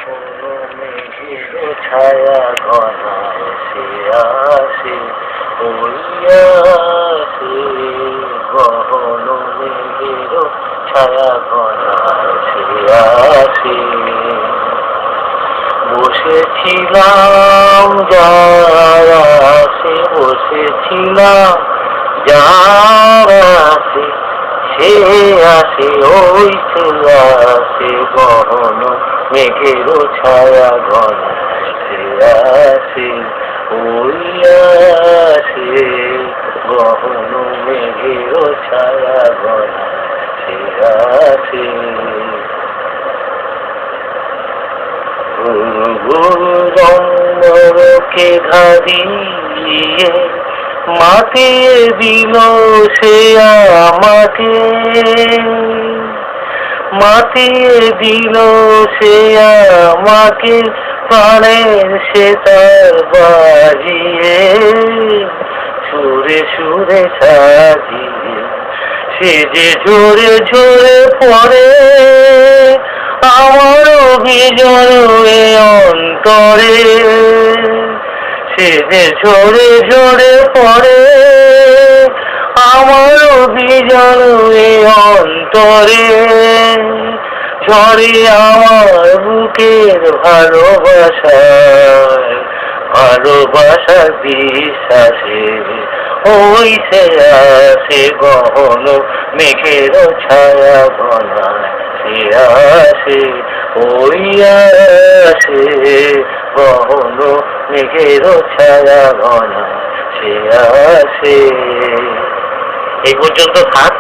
কোনো মেঘের ছায়া ঘনায় সে আসে হইয়াছে, গহন মেঘের ছায়া ঘনায় সে আসে। বসেছিলাম যার আসে, বসেছিলাম যার আসে, সে আসে ওই চলে আসে, গহন মেঘের ছায়া ঘনায় সে আসে ওই আসে, গহন মেঘের ছায়া ঘনায় সে আসে। রঙকে ঘাড়িয়ে মাতিয়ে দিল সে আমাকে, মাতিয়ে দিল সে আমাকে, প্রাণের সে তার বাজিয়ে, সুরে সুরে সাজিয়ে সে যে ঝরে ঝরে পড়ে আমার অভিযোগ অন্তরে, সে যে ঝরে ঝরে পড়ে আমার অভিযোগ অন্তরে, ঝরে আমার বুকের ভালোবাসায়, ভালোবাসার বিশ্বাসে ওই সে আসে, গহন মেঘের ছায়া ঘনায় সে আসে ওই আসে, গহন মেঘের ছায়া ঘনায় সে আসে। এই পর্যন্ত থাক।